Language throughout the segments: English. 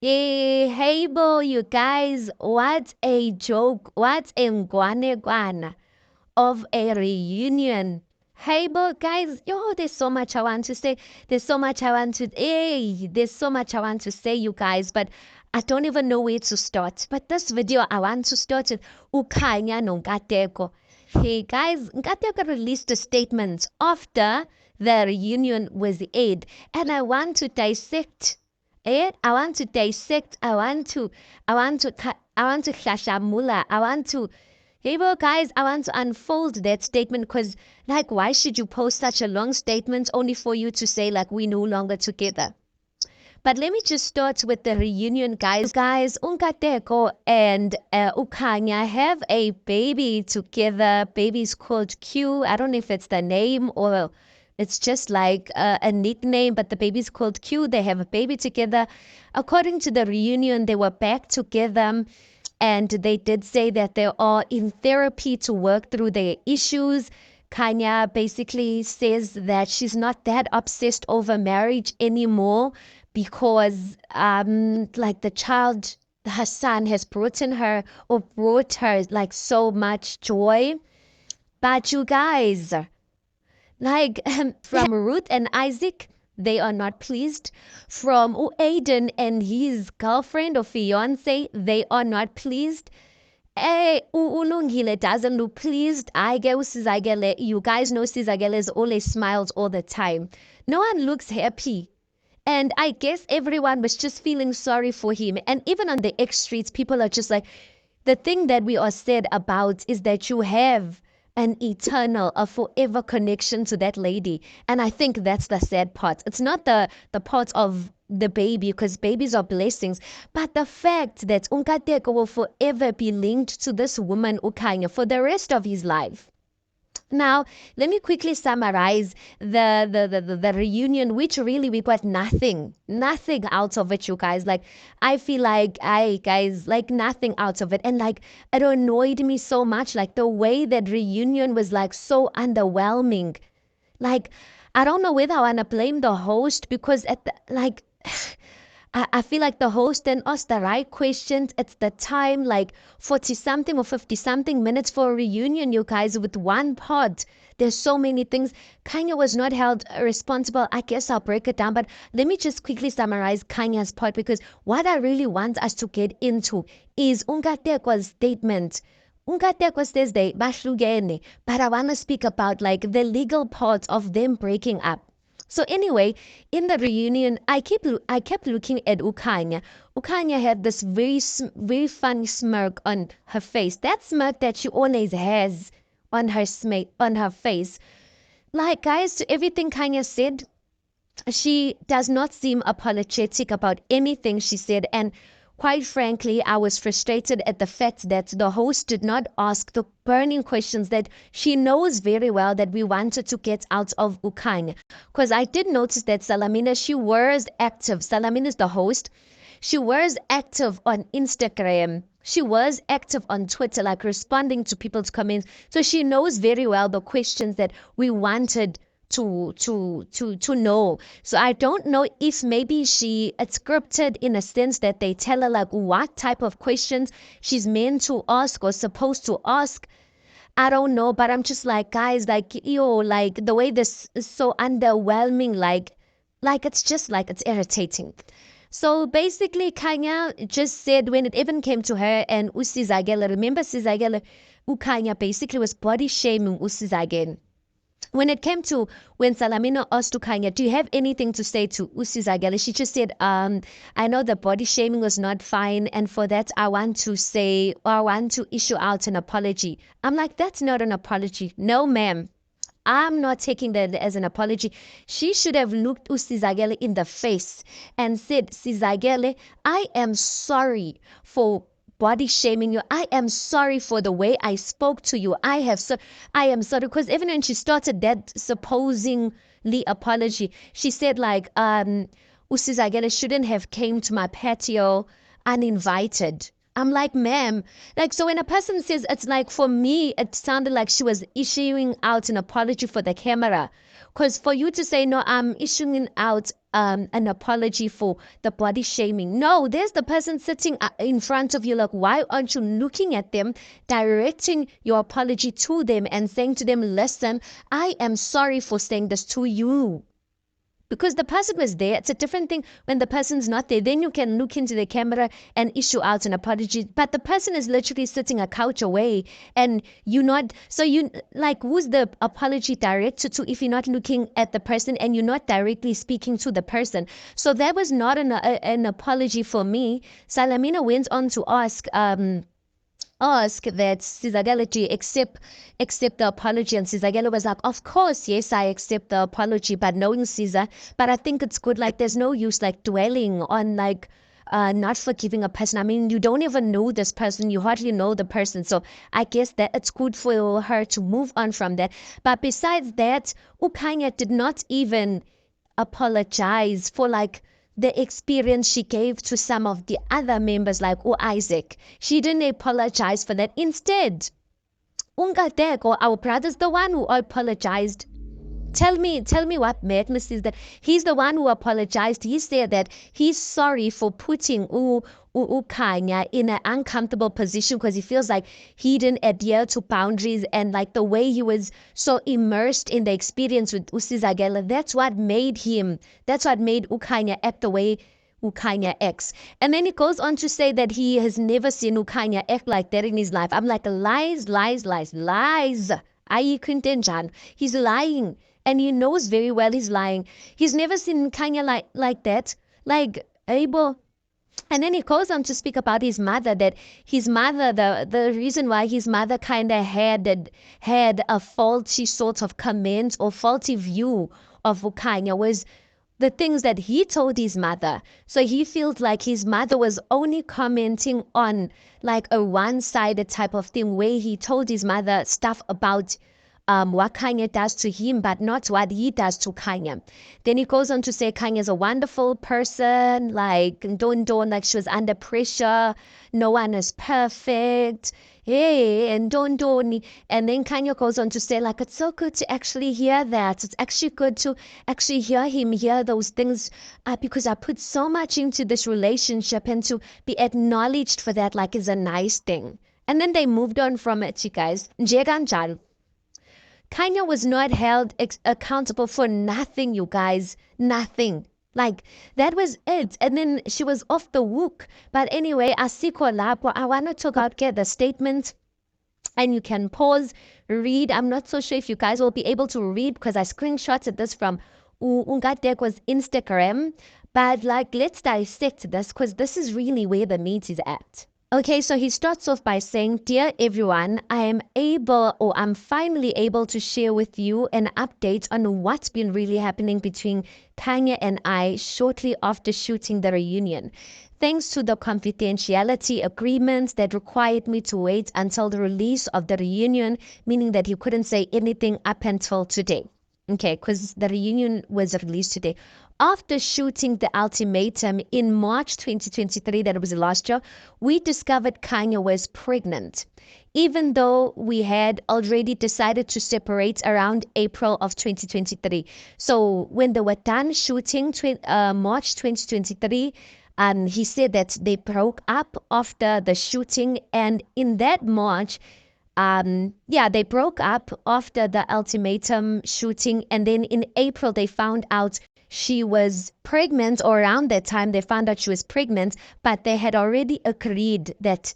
Hey, Bo, you guys, what a joke. What a ngwane of a reunion. Hey, Bo, guys, there's so much I want to say. There's so much I want to say, you guys, but I don't even know where to start. But this video, I want to start with Ukhanya no Nkateko. Hey, guys, Nkateko released a statement after the reunion was aired, and I want to dissect I want to dissect. I want to shashamula. Hey, well, guys, I want to unfold that statement because, like, why should you post such a long statement only for you to say, like, we're no longer together? But let me just start with the reunion, guys. Guys, Unkateko and Ukanya have a baby together. Baby's called Q. I don't know if it's the name or it's just like a nickname, but the baby's called Q. They have a baby together. According to the reunion, they were back together and they did say that they are in therapy to work through their issues. Kanya basically says that she's not that obsessed over marriage anymore because like the child, her son has brought her like so much joy. But you guys, like from Ruth and Isaac, they are not pleased. From Aiden and his girlfriend or fiance, they are not pleased. Ulungile doesn't look pleased. You guys know Sizagele always smiles all the time. No one looks happy. And I guess everyone was just feeling sorry for him. And even on the X streets, people are just like, the thing that we are said about is that you have an eternal, a forever connection to that lady. And I think that's the sad part. It's not the part of the baby, because babies are blessings, but the fact that Unkateko will forever be linked to this woman, Ukanya, for the rest of his life. Now, let me quickly summarize the reunion, which really we got nothing out of it, you guys. Like, I feel like like nothing out of it. And like, it annoyed me so much, like the way that reunion was like so underwhelming. Like, I don't know whether I want to blame the host because at the, like, I feel like the host didn't ask the right questions. It's the time, like 40 something or 50 something minutes for a reunion, you guys, with one pod. There's so many things. Kanye was not held responsible. I guess I'll break it down, but let me just quickly summarize Kanye's part because what I really want us to get into is Ungatekwa's statement. Ungatekwa says they bahlukene, but I want to speak about like the legal part of them breaking up. So anyway, in the reunion, I kept looking at Ukanya. Ukanya had this very funny smirk on her face. That smirk that she always has on on her face. Like guys, to everything Kanya said, she does not seem apologetic about anything she said, and quite frankly, I was frustrated at the fact that the host did not ask the burning questions that she knows very well that we wanted to get out of Ukanya. Because I did notice that Salamina, she was active. Salamina is the host. She was active on Instagram. She was active on Twitter, like responding to people's comments. So she knows very well the questions that we wanted to know. So I don't know if maybe it's scripted in a sense that they tell her like what type of questions she's meant to ask or supposed to ask. I don't know, but I'm just like, guys, like like the way this is so underwhelming, like it's just like it's irritating. So basically, Kanya just said when it even came to her and Usizagele, remember Sizagele, Ukanya basically was body shaming Usizagele. When it came to when Salamino asked Ukanya, do you have anything to say to Usizagele? She just said, I know the body shaming was not fine, and for that I want to say, or I want to issue out an apology. I'm like, that's not an apology. No, ma'am. I'm not taking that as an apology. She should have looked Usizagele in the face and said, Sizagele, I am sorry for body shaming you. I am sorry for the way I spoke to you. I am sorry because even when she started that supposedly apology, she said like Usizagele shouldn't have came to my patio uninvited. I'm like, ma'am, like, so when a person says, it's like, for me, it sounded like she was issuing out an apology for the camera. Because for you to say, no, I'm issuing out an apology for the body shaming. No, there's the person sitting in front of you. Like, why aren't you looking at them, directing your apology to them and saying to them, listen, I am sorry for saying this to you? Because the person was there. It's a different thing when the person's not there. Then you can look into the camera and issue out an apology. But the person is literally sitting a couch away, and you're not. So you like, who's the apology directed to if you're not looking at the person and you're not directly speaking to the person? So that was not an apology for me. Salamina went on to ask that Sizagala accept the apology, and Sizagala was like, of course, yes, I accept the apology, but knowing Caesar, but I think it's good, like there's no use like dwelling on like not forgiving a person. I mean, you don't even know this person, you hardly know the person, so I guess that it's good for her to move on from that. But besides that, Ukanya did not even apologize for like the experience she gave to some of the other members, like Isaac. She didn't apologize for that. Instead, Ungadeko, our brother's the one who apologized. Tell me what madness is that? He's the one who apologized. He said that he's sorry for putting Ukanya in an uncomfortable position because he feels like he didn't adhere to boundaries, and like the way he was so immersed in the experience with Usizagela. That's what made Ukanya act the way Ukanya acts. And then he goes on to say that he has never seen Ukanya act like that in his life. I'm like, lies, lies, lies, lies. He's lying. And he knows very well he's lying. He's never seen Kanye like that. Like, Abel. And then he goes on to speak about his mother, that his mother, the reason why his mother kind of had a faulty sort of comment or faulty view of Kanye was the things that he told his mother. So he feels like his mother was only commenting on like a one-sided type of thing, where he told his mother stuff about what Kanye does to him, but not what he does to Kanye. Then he goes on to say Kanye is a wonderful person, like don't like she was under pressure, no one is perfect. Hey, and don't. And then Kanye goes on to say, like, it's so good to actually hear that. It's actually good to actually hear him hear those things, because I put so much into this relationship, and to be acknowledged for that, like, is a nice thing. And then they moved on from it, you guys. Njeganjalo. Kanye was not held accountable for nothing, you guys. Nothing. Like, that was it. And then she was off the hook. But anyway, asikho lapho. I want to talk about, get the statement. And you can pause, read. I'm not so sure if you guys will be able to read because I screenshotted this from Ungadeko's Instagram. But like, let's dissect this because this is really where the meat is at. Okay, so he starts off by saying, dear everyone, I'm finally able to share with you an update on what's been really happening between Kanye and I shortly after shooting the reunion. Thanks to the confidentiality agreements that required me to wait until the release of the reunion, meaning that he couldn't say anything up until today. Okay, because the reunion was released today. After shooting the Ultimatum in March 2023, that was last year, we discovered Kanye was pregnant, even though we had already decided to separate around April of 2023. So when they were done shooting March 2023, he said that they broke up after the shooting, and in that March, they broke up after the Ultimatum shooting, and then in April they found out she was pregnant, or around that time they found out she was pregnant, but they had already agreed that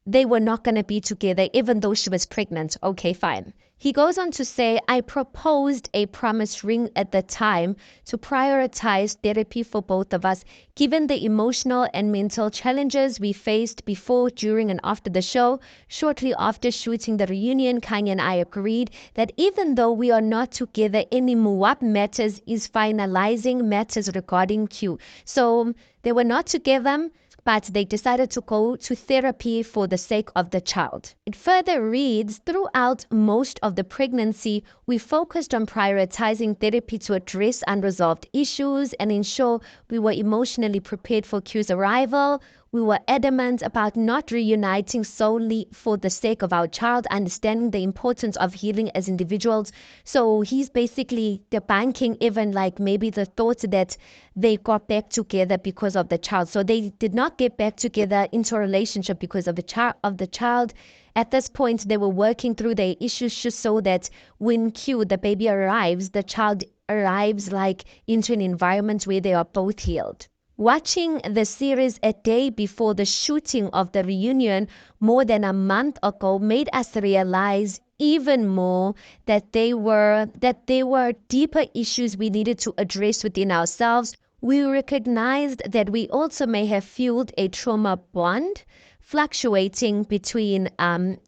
they were not going to be together even though she was pregnant. Okay, fine. He goes on to say, I proposed a promise ring at the time to prioritize therapy for both of us, given the emotional and mental challenges we faced before, during, and after the show. Shortly after shooting the reunion, Kanye and I agreed that even though we are not together anymore, what matters is finalizing matters regarding Q. So they were not together, but they decided to go to therapy for the sake of the child. It further reads, throughout most of the pregnancy, we focused on prioritizing therapy to address unresolved issues and ensure we were emotionally prepared for Q's arrival. We were adamant about not reuniting solely for the sake of our child, understanding the importance of healing as individuals. So he's basically debunking even like maybe the thought that they got back together because of the child. So they did not get back together into a relationship because of the child. At this point, they were working through their issues just so that when Q, the baby, arrives, the child arrives like into an environment where they are both healed. Watching the series a day before the shooting of the reunion more than a month ago made us realize even more that there were deeper issues we needed to address within ourselves. We recognized that we also may have fueled a trauma bond fluctuating between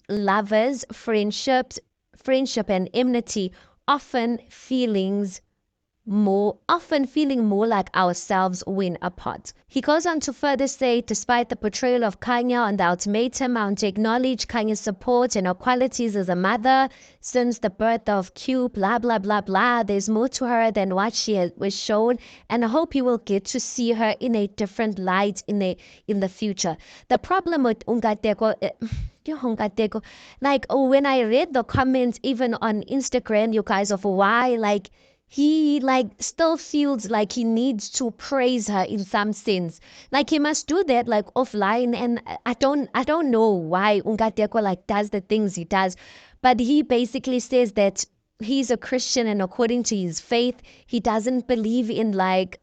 lovers, friendship and enmity, often feeling more like ourselves when apart. He goes on to further say, despite the portrayal of Kanya on the Ultimatum, I want to acknowledge Kanya's support and her qualities as a mother since the birth of Q, blah, blah, blah, blah. There's more to her than what was shown, and I hope you will get to see her in a different light in the future. The problem with Ungateko, like when I read the comments even on Instagram, you guys, of why like he like still feels like he needs to praise her in some sense. Like he must do that like offline, and I don't know why Ungateko like does the things he does. But he basically says that he's a Christian, and according to his faith, he doesn't believe in like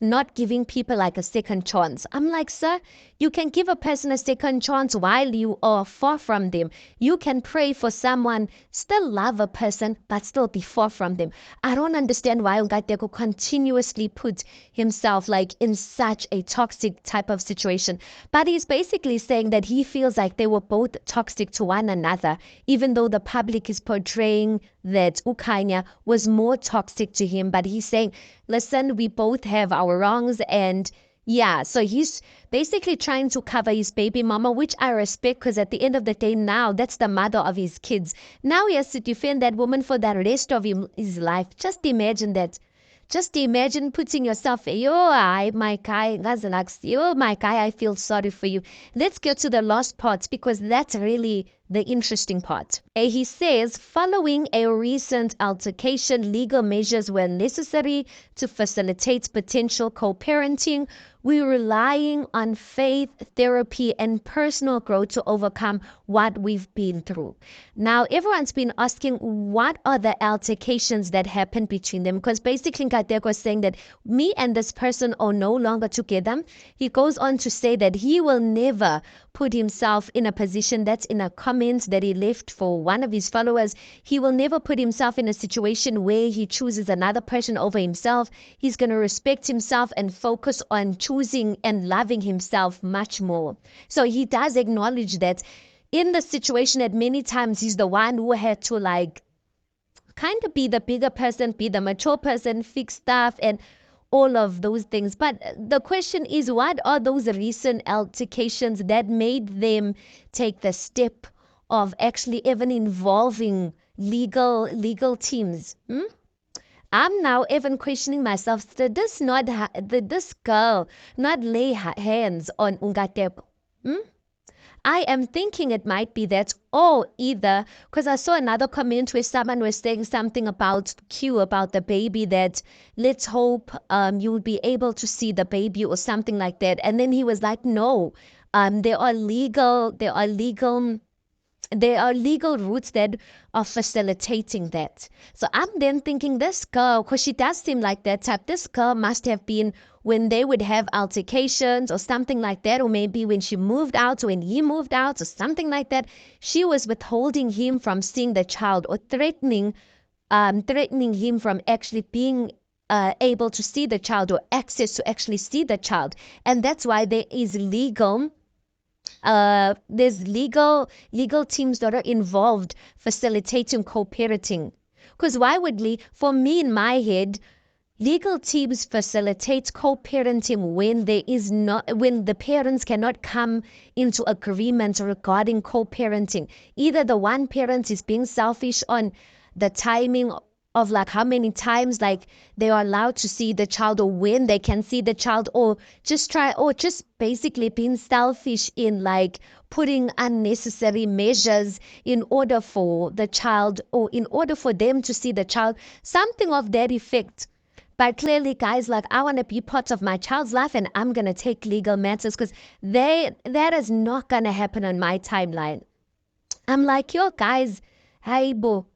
not giving people like a second chance. I'm like, sir, you can give a person a second chance while you are far from them. You can pray for someone, still love a person, but still be far from them. I don't understand why Ungateko continuously puts himself like in such a toxic type of situation. But he's basically saying that he feels like they were both toxic to one another, even though the public is portraying that Ukanya was more toxic to him. But he's saying, listen, we both have our wrongs, and yeah, so he's basically trying to cover his baby mama, which I respect, because at the end of the day, now that's the mother of his kids. Now he has to defend that woman for the rest of his life. Just imagine that. Just imagine putting yourself, my guy, I feel sorry for you. Let's get to the last part, because that's really the interesting part. He says, following a recent altercation, legal measures were necessary to facilitate potential co-parenting. We're relying on faith, therapy, and personal growth to overcome what we've been through. Now, everyone's been asking, what are the altercations that happened between them? Because basically, Ngadeko was saying that me and this person are no longer together. He goes on to say that he will never put himself in a position, that's in a comment that he left for one of his followers. He will never put himself in a situation where he chooses another person over himself. He's going to respect himself and focus on choosing and loving himself much more. So he does acknowledge that in the situation at many times he's the one who had to like kind of be the bigger person, be the mature person, fix stuff and all of those things. But the question is, what are those recent altercations that made them take the step of actually even involving legal teams? I'm now even questioning myself. Did this girl not lay her hands on Ungateko? I am thinking it might be that, or either, because I saw another comment where someone was saying something about Q, about the baby, that let's hope you'll be able to see the baby or something like that. And then he was like, no, there are legal routes that are facilitating that. So I'm then thinking, this girl, because she does seem like that type, this girl must have been when they would have altercations or something like that, or maybe when she moved out or when he moved out or something like that, she was withholding him from seeing the child or threatening him from actually being able to see the child or access to actually see the child. And that's why there's legal teams that are involved facilitating co-parenting. Because why would for me in my head, legal teams facilitate co-parenting when when the parents cannot come into agreement regarding co-parenting. Either the one parent is being selfish on the timing of like how many times like they are allowed to see the child or when they can see the child, or just basically being selfish in like putting unnecessary measures in order for the child or in order for them to see the child, something of that effect. But clearly, guys, like I want to be part of my child's life and I'm gonna take legal matters because that is not gonna happen on my timeline. I'm like, yo, guys, hayi bo,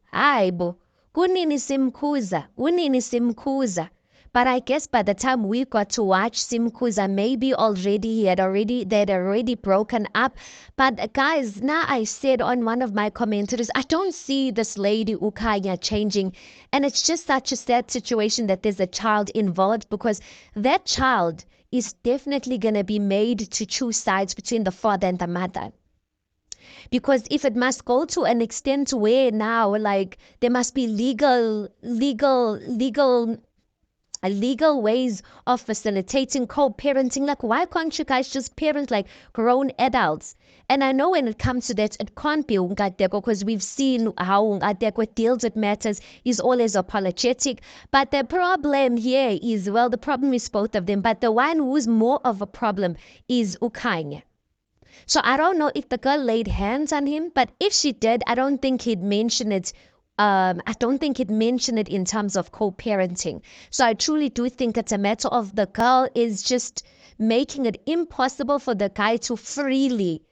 kunini simkhuza. But I guess by the time we got to watch Simkhuza, maybe they'd already broken up. But guys, now I said on one of my commentaries, I don't see this lady Ukanya changing. And it's just such a sad situation that there's a child involved, because that child is definitely going to be made to choose sides between the father and the mother. Because if it must go to an extent where now like there must be legal ways of facilitating co-parenting, like why can't you guys just parent like grown adults? And I know when it comes to that, it can't be Ungadeko, because we've seen how Ungadeko deals with matters. He's always apologetic. But the problem here is, well, the problem is both of them, but the one who's more of a problem is Ukanya. So I don't know if the girl laid hands on him, but if she did, I don't think he'd mention it. I don't think he'd mention it in terms of co-parenting. So I truly do think it's a matter of the girl is just making it impossible for the guy to freely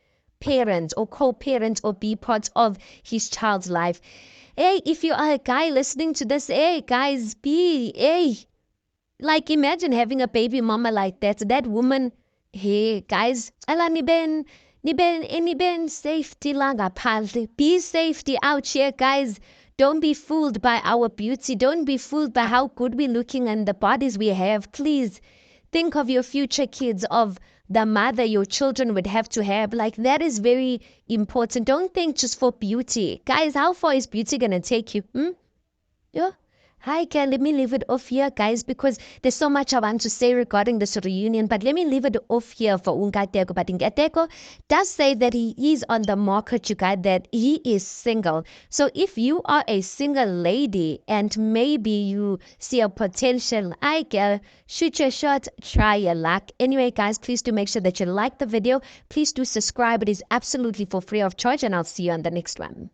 parent or co-parent or be part of his child's life. Hey, if you are a guy listening to this, hey, guys, like imagine having a baby mama like that. That woman, hey, guys, ala niben safety la ngaphandle. Be safety out here, guys. Don't be fooled by our beauty. Don't be fooled by how good we're looking and the bodies we have. Please think of your future kids, of the mother your children would have to have. Like that is very important. Don't think just for beauty. Guys, how far is beauty gonna take you? Yeah. Hi, Ken. Let me leave it off here, guys, because there's so much I want to say regarding this reunion. But let me leave it off here for Ungateko. But Ungateko does say that he is on the market, you guys, that he is single. So if you are a single lady and maybe you see a potential, I girl, shoot your shot, try your luck. Anyway, guys, please do make sure that you like the video. Please do subscribe. It is absolutely for free of charge, and I'll see you on the next one.